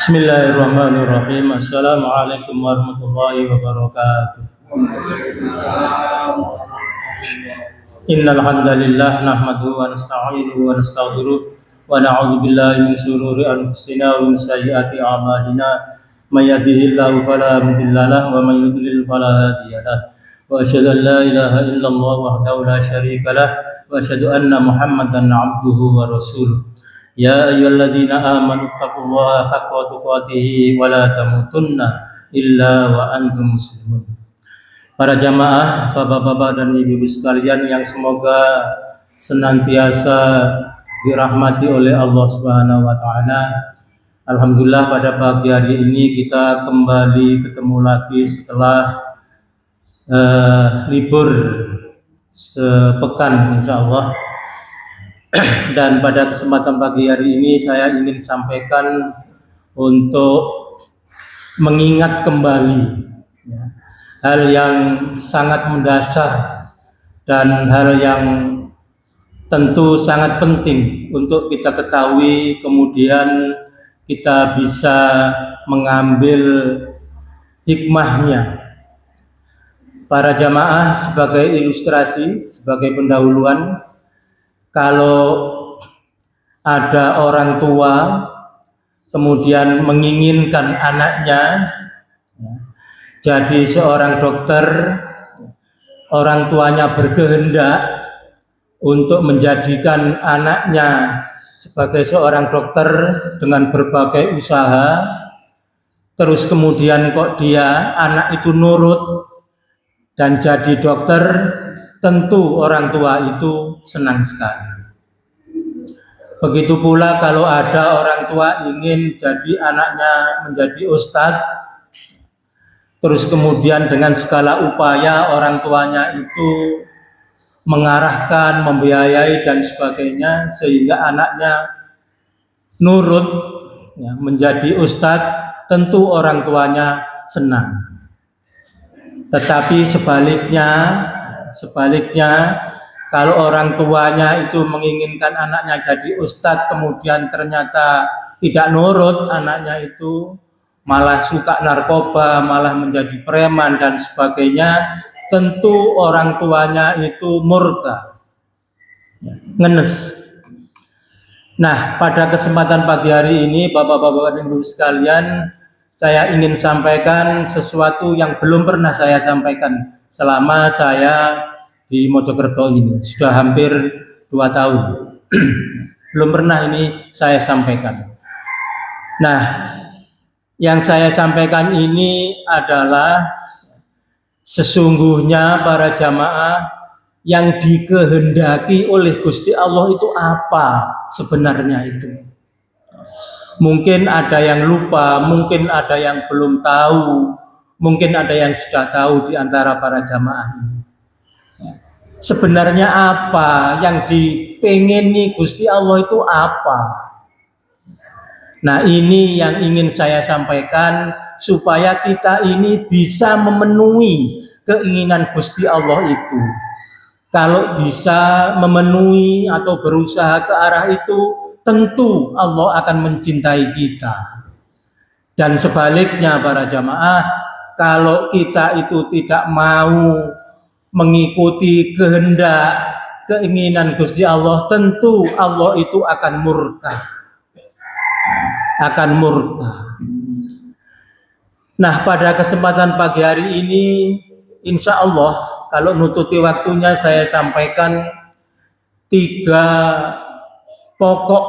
Bismillahirrahmanirrahim. Assalamualaikum warahmatullahi wabarakatuh. Innal hamdalillah nahmaduhu wa nasta'inuhu wa nastaghfiruh wa na'udzu billahi min shururi anfusina wa min sayyiati a'malina. May yahdihillahu fala mudilla lahu wa may yudlil fala hadiya lahu. Wa asyhadu an la ilaha illallah wahdahu la syarika lahu wa asyhadu anna Muhammadan 'abduhu wa rasuluh. Ya ayyuhalladzina amanu taqullaha haqqa tuqatih wa la tamutunna illa wa antum muslimun. Para jamaah, bapak-bapak dan ibu-ibu sekalian yang semoga senantiasa dirahmati oleh Allah Subhanahu wa taala. Alhamdulillah pada pagi hari ini kita kembali ketemu lagi setelah libur sepekan insyaallah. Dan pada kesempatan pagi hari ini saya ingin sampaikan untuk mengingat kembali hal yang sangat mendasar dan hal yang tentu sangat penting untuk kita ketahui, kemudian kita bisa mengambil hikmahnya. Para jamaah, sebagai ilustrasi, sebagai pendahuluan, kalau ada orang tua kemudian menginginkan anaknya jadi seorang dokter, orang tuanya berkehendak untuk menjadikan anaknya sebagai seorang dokter dengan berbagai usaha, terus kemudian kok anak itu nurut dan jadi dokter, tentu orang tua itu senang sekali. Begitu pula kalau ada orang tua ingin jadi anaknya menjadi ustadz, terus kemudian dengan segala upaya orang tuanya itu mengarahkan, membiayai dan sebagainya sehingga anaknya nurut menjadi ustadz, tentu orang tuanya senang. Tetapi sebaliknya, kalau orang tuanya itu menginginkan anaknya jadi ustadz, kemudian ternyata tidak nurut, anaknya itu malah suka narkoba, malah menjadi preman dan sebagainya, tentu orang tuanya itu murka, ngenes. Nah, pada kesempatan pagi hari ini, bapak-bapak dan ibu sekalian, saya ingin sampaikan sesuatu yang belum pernah saya sampaikan selama saya di Mojokerto ini, sudah hampir 2 tahun. Belum pernah ini saya sampaikan. Nah, yang saya sampaikan ini adalah sesungguhnya para jamaah, yang dikehendaki oleh Gusti Allah itu apa sebenarnya itu. Mungkin ada yang lupa, mungkin ada yang belum tahu, mungkin ada yang sudah tahu di antara para jamaah ini. Sebenarnya apa yang dipengeni Gusti Allah itu apa? Nah, ini yang ingin saya sampaikan supaya kita ini bisa memenuhi keinginan Gusti Allah itu. Kalau bisa memenuhi atau berusaha ke arah itu, tentu Allah akan mencintai kita. Dan sebaliknya para jamaah, kalau kita itu tidak mau mengikuti kehendak, keinginan Gusti Allah, tentu Allah itu akan murka. Nah, pada kesempatan pagi hari ini, insya Allah, kalau nututi waktunya, saya sampaikan 3 pokok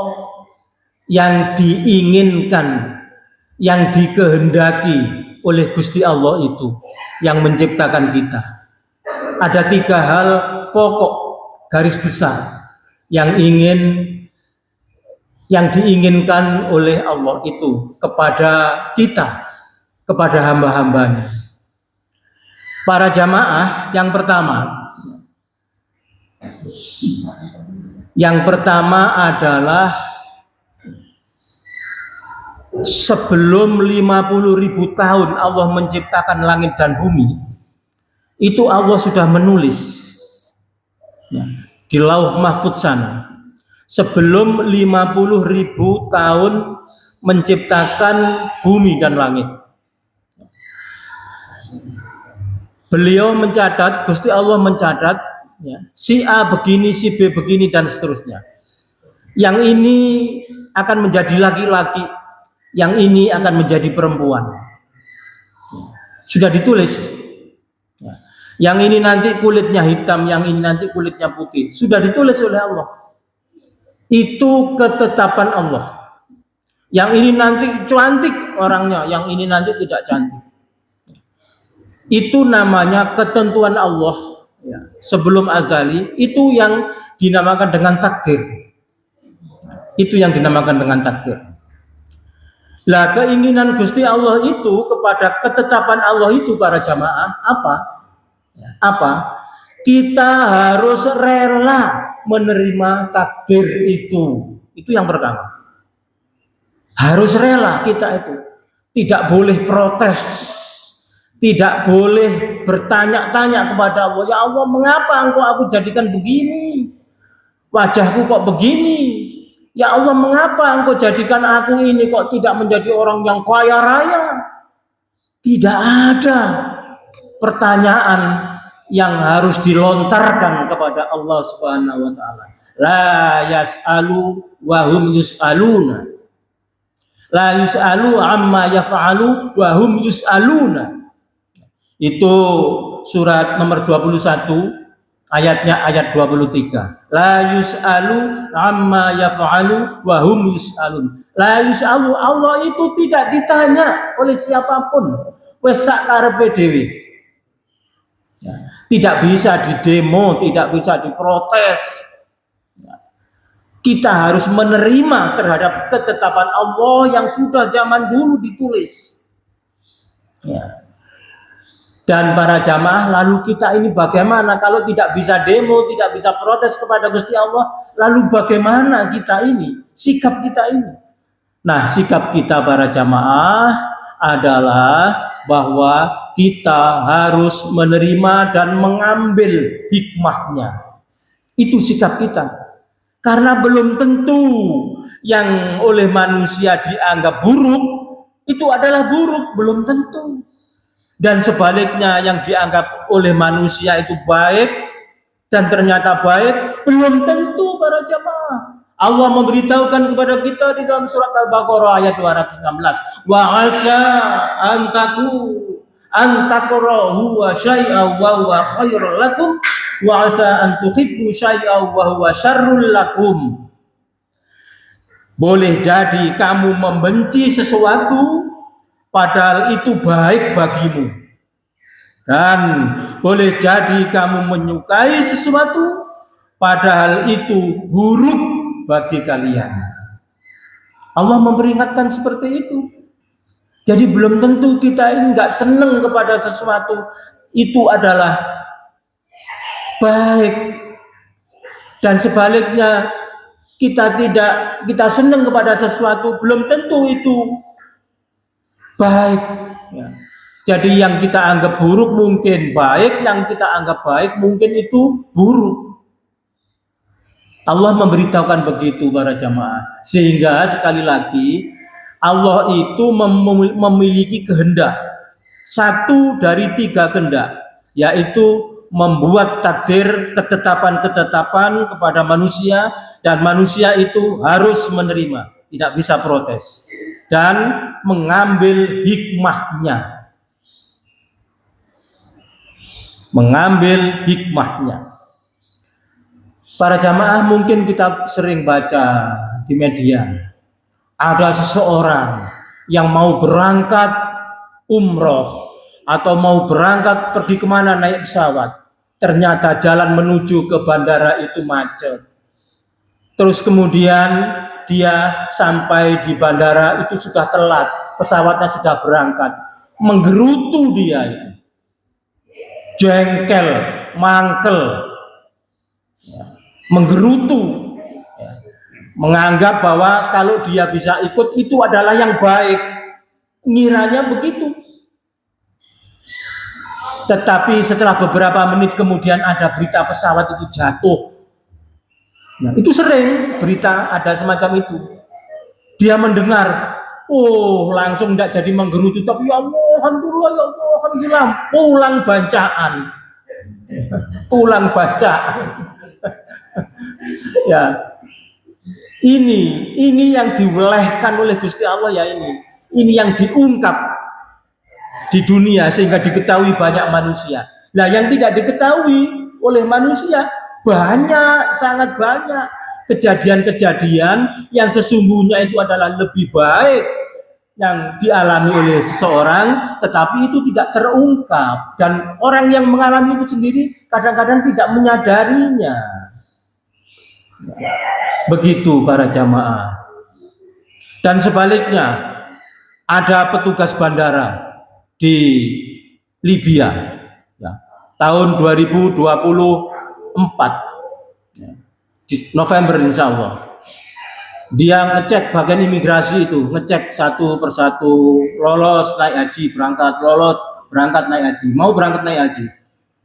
yang diinginkan, yang dikehendaki oleh Gusti Allah itu, yang menciptakan kita. Ada 3 hal pokok garis besar yang diinginkan oleh Allah itu kepada kita, kepada hamba-hambanya. Para jamaah, yang pertama adalah sebelum 50.000 tahun Allah menciptakan langit dan bumi, itu Allah sudah menulis di Lauh Mahfudz sana. Sebelum 50.000 tahun menciptakan bumi dan langit. Beliau mencatat, Gusti Allah mencatat, ya, si A begini, si B begini, dan seterusnya. Yang ini akan menjadi laki-laki, yang ini akan menjadi perempuan. Sudah ditulis. Yang ini nanti kulitnya hitam, yang ini nanti kulitnya putih. Sudah ditulis oleh Allah. Itu ketetapan Allah. Yang ini nanti cantik orangnya, yang ini nanti tidak cantik. Itu namanya ketentuan Allah, ya, sebelum azali. Itu yang dinamakan dengan takdir. Itu yang dinamakan dengan takdir. Lah, keinginan Gusti Allah itu kepada ketetapan Allah itu, para jamaah, apa? Apa? Kita harus rela menerima takdir itu. Itu yang pertama. Harus rela kita itu. Tidak boleh protes. Tidak boleh bertanya-tanya kepada Allah, ya Allah, mengapa engkau aku jadikan begini? Wajahku kok begini? Ya Allah, mengapa engkau jadikan aku ini kok tidak menjadi orang yang kaya raya? Tidak ada pertanyaan yang harus dilontarkan kepada Allah Subhanahu wa taala. La yas'alu wa hum yus'aluna. La yus'alu amma yaf'alu wa hum yus'aluna. Itu surat nomor 21 ayatnya ayat 23. La yus'alu amma yaf'alu wa hum yus'alun. La yus'alu, Allah itu tidak ditanya oleh siapapun. Wes sak karepe dhewe. Tidak bisa didemo, tidak bisa diprotes. Kita harus menerima terhadap ketetapan Allah yang sudah zaman dulu ditulis. Ya. Dan para jamaah, lalu kita ini bagaimana kalau tidak bisa demo, tidak bisa protes kepada Gusti Allah? Lalu bagaimana kita ini, sikap kita ini? Nah, sikap kita para jamaah adalah bahwa kita harus menerima dan mengambil hikmahnya. Itu sikap kita. Karena belum tentu yang oleh manusia dianggap buruk, itu adalah buruk, belum tentu. Dan sebaliknya yang dianggap oleh manusia itu baik dan ternyata baik, belum tentu para jamaah. Allah memberitahukan kepada kita di dalam surat Al-Baqarah ayat 216, wa asa antakrahu wa syai'a wa huwa khairul lakum wa asa an tuhibbu syai'a wa huwa syarrul lakum. Boleh jadi kamu membenci sesuatu padahal itu baik bagimu, dan boleh jadi kamu menyukai sesuatu padahal itu buruk bagi kalian. Allah memperingatkan seperti itu. Jadi belum tentu kita ini nggak senang kepada sesuatu itu adalah baik, dan sebaliknya kita senang kepada sesuatu belum tentu itu baik. Ya. Jadi yang kita anggap buruk mungkin baik, yang kita anggap baik mungkin itu buruk. Allah memberitahukan begitu para jamaah. Sehingga sekali lagi Allah itu memiliki kehendak. Satu dari 3 kehendak, yaitu membuat takdir, ketetapan-ketetapan kepada manusia, dan manusia itu harus menerima, tidak bisa protes, dan mengambil hikmahnya. Mengambil hikmahnya. Para jamaah, mungkin kita sering baca di media, ada seseorang yang mau berangkat umroh atau mau berangkat pergi kemana naik pesawat, ternyata jalan menuju ke bandara itu macet. Terus kemudian dia sampai di bandara itu sudah telat, pesawatnya sudah berangkat, menggerutu dia itu, jengkel, mangkel, menggerutu, menganggap bahwa kalau dia bisa ikut itu adalah yang baik, ngiranya begitu. Tetapi setelah beberapa menit kemudian ada berita pesawat itu jatuh. Nah, itu sering berita ada semacam itu. Dia mendengar Oh, langsung tidak jadi menggerutu, tapi ya Allah, alhamdulillah, ya Allah, alhamdulillah, pulang bacaan. Ya, ini yang diwelehkan oleh Gusti Allah ya ini yang diungkap di dunia sehingga diketahui banyak manusia. Nah, yang tidak diketahui oleh manusia banyak, sangat banyak kejadian-kejadian yang sesungguhnya itu adalah lebih baik yang dialami oleh seseorang, tetapi itu tidak terungkap dan orang yang mengalami itu sendiri kadang-kadang tidak menyadarinya. Begitu para jamaah. Dan sebaliknya, ada petugas bandara di Libya ya, tahun 2024 ya, di November insya Allah. Dia ngecek bagian imigrasi itu, ngecek satu persatu, lolos naik haji, berangkat, lolos berangkat naik haji, mau berangkat naik haji.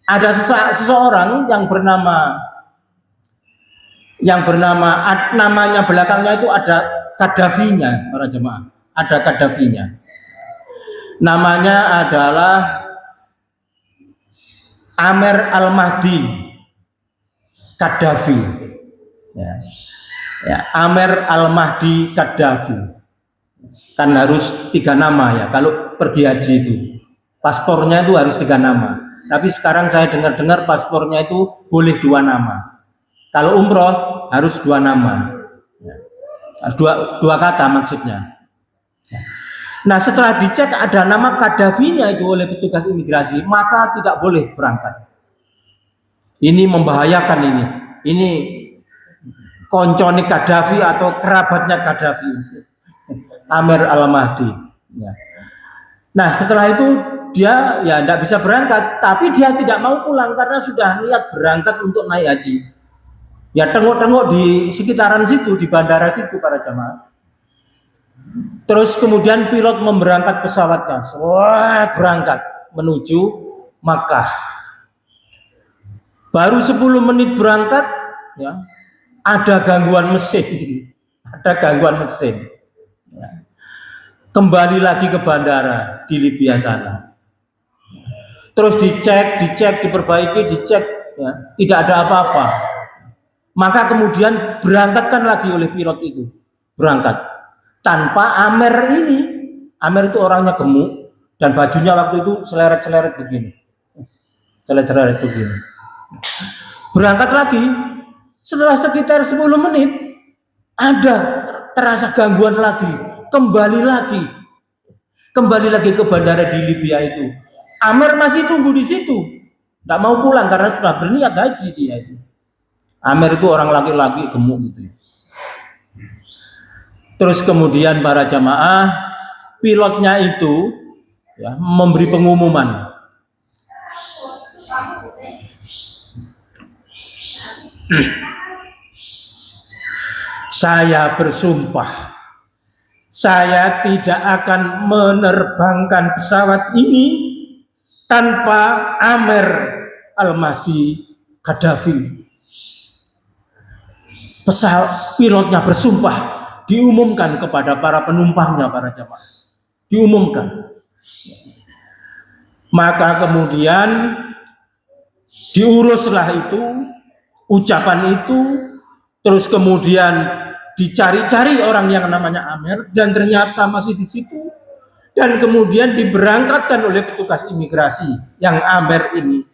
Ada seseorang yang bernama namanya belakangnya itu ada Kaddafinya, para jemaah. Ada Kaddafinya. Namanya adalah Amer Al-Mahdi Kaddafi. Ya, Amer Al-Mahdi Kaddafi. Kan harus 3 nama ya. Kalau pergi haji itu, paspornya itu harus 3 nama. Tapi sekarang saya dengar-dengar paspornya itu boleh 2 nama. Kalau umroh harus 2 nama, dua kata maksudnya. Nah, setelah dicek ada nama Kaddafinya itu oleh petugas imigrasi, maka tidak boleh berangkat. Ini membahayakan ini koncone Kaddafi atau kerabatnya Kaddafi, Amer Al-Mahdi. Nah, setelah itu dia ya tidak bisa berangkat, tapi dia tidak mau pulang karena sudah niat berangkat untuk naik haji. Ya tengok-tengok di sekitaran situ, di bandara situ para jamaah. Terus kemudian pilot memberangkat pesawatnya, berangkat menuju Makkah. Baru 10 menit berangkat, ya, ada gangguan mesin. Ya. Kembali lagi ke bandara di Libya sana. Terus dicek, diperbaiki, ya, tidak ada apa-apa. Maka kemudian berangkatkan lagi oleh pilot itu, berangkat tanpa Amer ini. Amer itu orangnya gemuk dan bajunya waktu itu seleret-seleret begini. Berangkat lagi, setelah sekitar 10 menit ada terasa gangguan lagi, kembali lagi ke bandara di Libya itu. Amer masih tunggu di situ, tidak mau pulang karena sudah berniat haji dia itu. Amer itu orang laki-laki gemuk gitu. Terus kemudian para jamaah, pilotnya itu ya, memberi pengumuman. Saya bersumpah, saya tidak akan menerbangkan pesawat ini tanpa Amer Al-Mahdi Kaddafi. Pilotnya bersumpah, diumumkan kepada para penumpangnya, para jamaah, diumumkan. Maka kemudian diuruslah itu, ucapan itu, terus kemudian dicari-cari orang yang namanya Amer dan ternyata masih di situ, dan kemudian diberangkatkan oleh petugas imigrasi yang Amer ini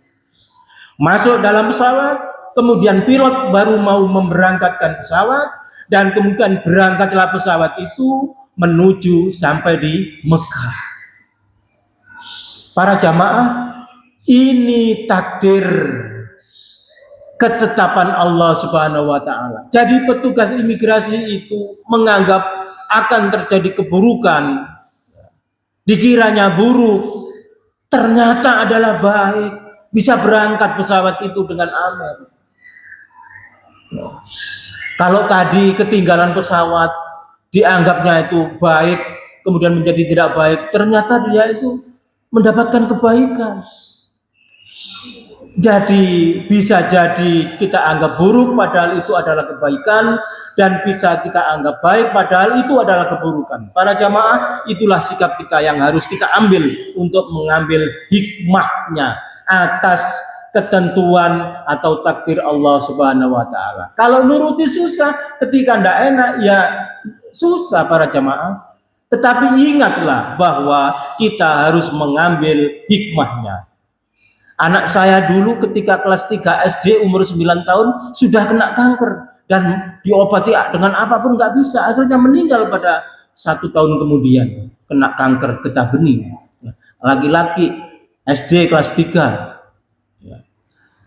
masuk dalam pesawat. Kemudian pilot baru mau memberangkatkan pesawat dan kemudian berangkatlah pesawat itu menuju sampai di Mekah. Para jamaah, ini takdir, ketetapan Allah Subhanahu wa taala. Jadi petugas imigrasi itu menganggap akan terjadi keburukan. Dikiranya buruk, ternyata adalah baik. Bisa berangkat pesawat itu dengan aman. Kalau tadi ketinggalan pesawat dianggapnya itu baik, kemudian menjadi tidak baik, ternyata dia itu mendapatkan kebaikan. Jadi bisa jadi kita anggap buruk padahal itu adalah kebaikan, dan bisa kita anggap baik padahal itu adalah keburukan. Para jamaah, itulah sikap kita yang harus kita ambil untuk mengambil hikmahnya atas ketentuan atau takdir Allah Subhanahu wa taala. Kalau nuruti susah, ketika ndak enak ya susah para jamaah. Tetapi ingatlah bahwa kita harus mengambil hikmahnya. Anak saya dulu ketika kelas 3 SD umur 9 tahun sudah kena kanker dan diobati dengan apapun nggak bisa, akhirnya meninggal pada 1 tahun kemudian kena kanker getah bening. Laki-laki SD kelas 3.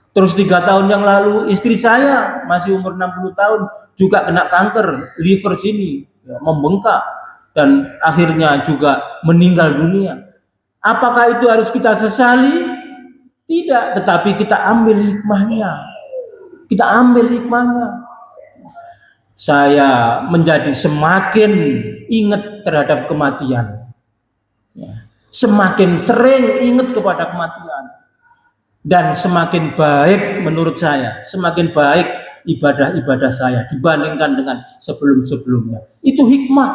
Terus 3 tahun yang lalu istri saya masih umur 60 tahun juga kena kanker liver sini, membengkak dan akhirnya juga meninggal dunia. Apakah itu harus kita sesali? Tidak, tetapi kita ambil hikmahnya. Kita ambil hikmahnya. Saya menjadi semakin ingat terhadap kematian. Semakin sering ingat kepada kematian. Dan semakin baik menurut saya, semakin baik ibadah-ibadah saya dibandingkan dengan sebelum-sebelumnya. Itu hikmah.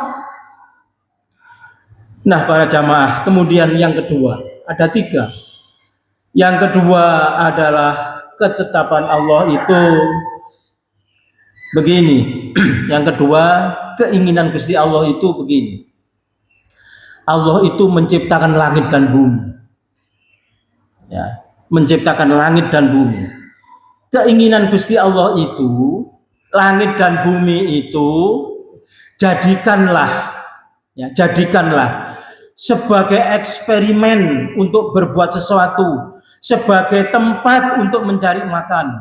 Nah, para jamaah, kemudian yang kedua, ada 3. Yang kedua adalah ketetapan Allah itu begini. Yang kedua, keinginan Gusti Allah itu begini. Allah itu menciptakan langit dan bumi. Ya, menciptakan langit dan bumi. Keinginan Gusti Allah itu, langit dan bumi itu jadikanlah sebagai eksperimen untuk berbuat sesuatu, sebagai tempat untuk mencari makan.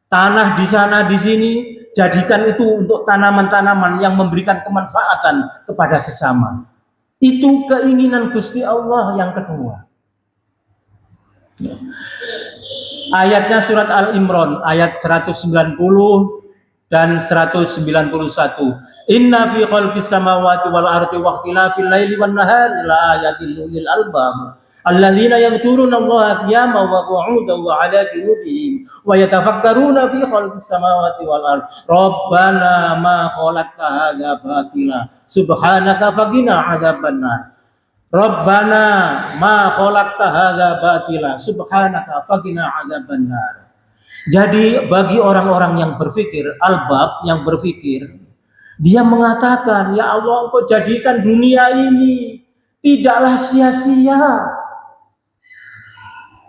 Tanah di sana di sini jadikan itu untuk tanaman-tanaman yang memberikan kemanfaatan kepada sesama. Itu keinginan Gusti Allah yang kedua. Ayatnya surat Al-Imran ayat 190 dan 191. Inna fi khalqis samawati wal ardi wa ikhtilafil laili wan nahari la ayatin lil albab alladzina yadhkuruna Allaha qiyaman wa qu'udan wa 'ala junubihim wa yatafakkaruna fi khalqis samawati wal ardi rabbana ma khalaqta hadza batila subhanaka faqina 'adzabannar. Rabbana ma khalaqta hadza batila subhanaka faqina 'adzabannar. Jadi bagi orang-orang yang berpikir, albab yang berpikir, dia mengatakan, ya Allah, Engkau jadikan dunia ini tidaklah sia-sia.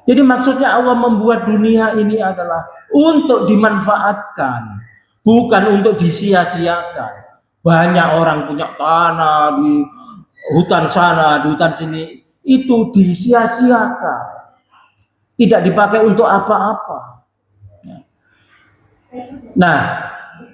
Jadi maksudnya Allah membuat dunia ini adalah untuk dimanfaatkan, bukan untuk disia-siakan. Banyak orang punya tanah di hutan sana, di hutan sini, itu disia-siakan. Tidak dipakai untuk apa-apa. Nah,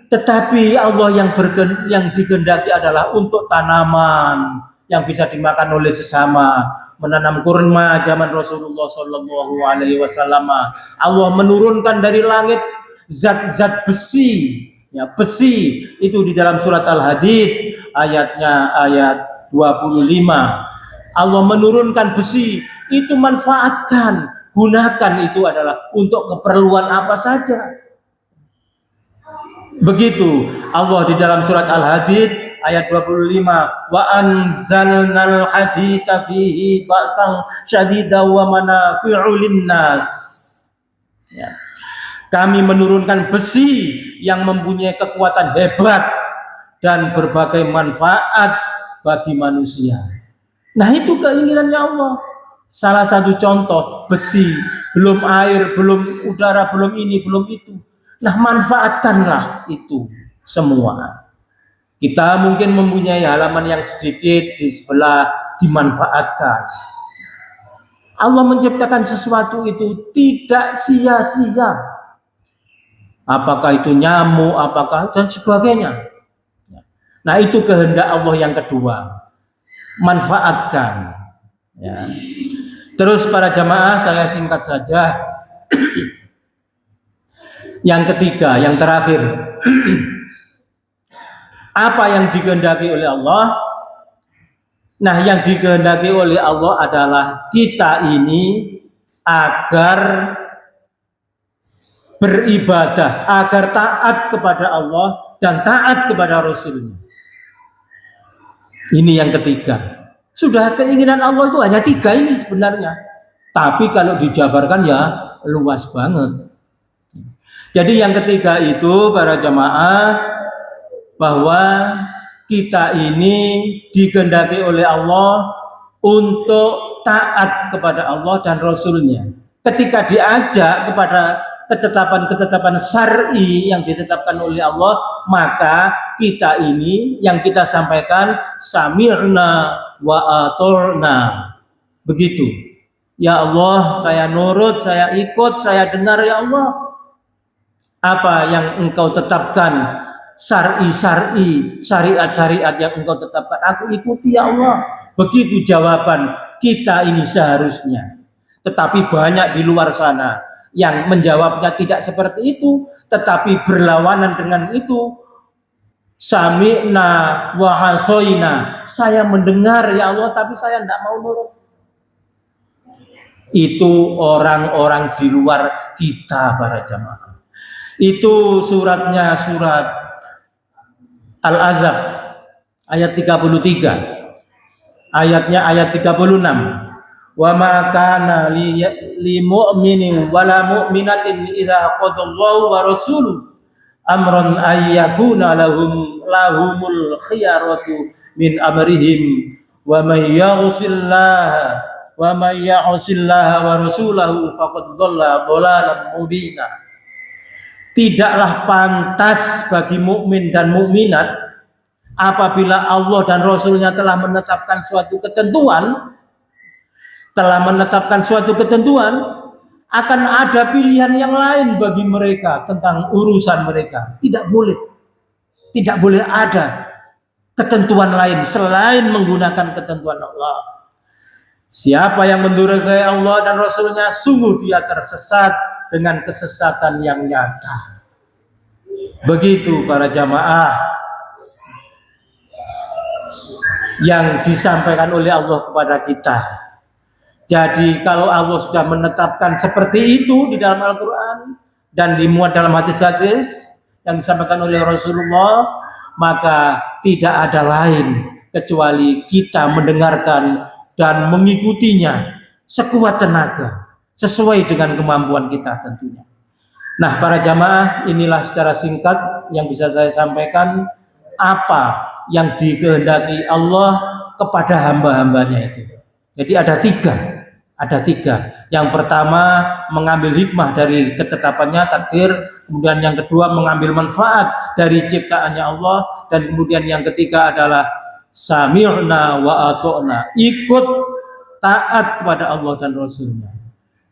tetapi Allah yang dikehendaki adalah untuk tanaman yang bisa dimakan oleh sesama, menanam kurma zaman Rasulullah Shallallahu Alaihi Wasallam. Allah menurunkan dari langit zat-zat besi, ya, besi itu di dalam surat Al-Hadid ayatnya ayat 25. Allah menurunkan besi, itu manfaatkan, gunakan, itu adalah untuk keperluan apa saja. Begitu Allah di dalam surat Al-Hadid ayat 25, wa anzalnal hadida fihi ba'san syadida wa manafi'u linnas. Ya. Kami menurunkan besi yang mempunyai kekuatan hebat dan berbagai manfaat bagi manusia. Nah, itu keinginannya Allah. Salah satu contoh, besi, belum air, belum udara, belum ini, belum itu. Nah, manfaatkanlah itu semua. Kita mungkin mempunyai halaman yang sedikit di sebelah, dimanfaatkan. Allah menciptakan sesuatu itu tidak sia-sia. Apakah itu nyamuk, apakah dan sebagainya. Nah, itu kehendak Allah yang kedua. Manfaatkan. Ya. Terus para jamaah, saya singkat saja. Yang ketiga, yang terakhir, apa yang dikehendaki oleh Allah? Nah, yang dikehendaki oleh Allah adalah kita ini agar beribadah agar taat kepada Allah dan taat kepada Rasulnya. Ini yang ketiga. Sudah keinginan Allah itu hanya 3 ini sebenarnya. Tapi kalau dijabarkan ya luas banget. Jadi yang ketiga itu para jamaah, bahwa kita ini dikehendaki oleh Allah untuk taat kepada Allah dan Rasulnya. Ketika diajak kepada ketetapan-ketetapan syar'i yang ditetapkan oleh Allah, maka kita ini yang kita sampaikan sami'na wa ata'na. Begitu. Ya Allah, saya nurut, saya ikut, saya dengar ya Allah. Apa yang Engkau tetapkan, syar'i, syariat yang Engkau tetapkan, aku ikuti ya Allah. Begitu jawaban kita ini seharusnya. Tetapi banyak di luar sana yang menjawabnya tidak seperti itu, tetapi berlawanan dengan itu. Sami'na wa hasoina, saya mendengar ya Allah, tapi saya tidak mau nurut. Itu orang-orang di luar kita para jamaah. Itu suratnya surat Al-Ahzab ayat 33. Ayatnya ayat 36. Wa ma kana li mu'minin wala mu'minatin idza qadallahu wa rasuluhu amran ayyakuna lahumul khiyaratu min amrihim wa may ya'sillaha wa rasulahu faqad dhalla dhalalan mubina. Tidaklah pantas bagi mukmin dan mukminat apabila Allah dan Rasulnya telah menetapkan suatu ketentuan, akan ada pilihan yang lain bagi mereka tentang urusan mereka. Tidak boleh ada ketentuan lain selain menggunakan ketentuan Allah. Siapa yang mendurhakai Allah dan Rasulnya, sungguh dia tersesat dengan kesesatan yang nyata. Begitu para jamaah yang disampaikan oleh Allah kepada kita. Jadi kalau Allah sudah menetapkan seperti itu di dalam Al-Quran dan dimuat dalam hadis-hadis yang disampaikan oleh Rasulullah, maka tidak ada lain kecuali kita mendengarkan dan mengikutinya sekuat tenaga sesuai dengan kemampuan kita tentunya. Nah para jamaah, inilah secara singkat yang bisa saya sampaikan apa yang dikehendaki Allah kepada hamba-hambanya itu. Jadi ada tiga. Yang pertama mengambil hikmah dari ketetapannya, takdir. Kemudian yang kedua mengambil manfaat dari ciptaannya Allah. Dan kemudian yang ketiga adalah sami'na wa ata'na, ikut taat kepada Allah dan Rasulnya.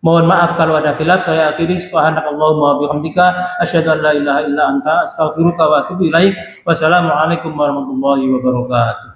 Mohon maaf kalau ada khilaf. Saya akhiri, subhanakallahumma wa bihamdika asyhadu an la ilaha illa anta astaghfiruka wa atubu ilaik. Wassalamualaikum warahmatullahi wabarakatuh.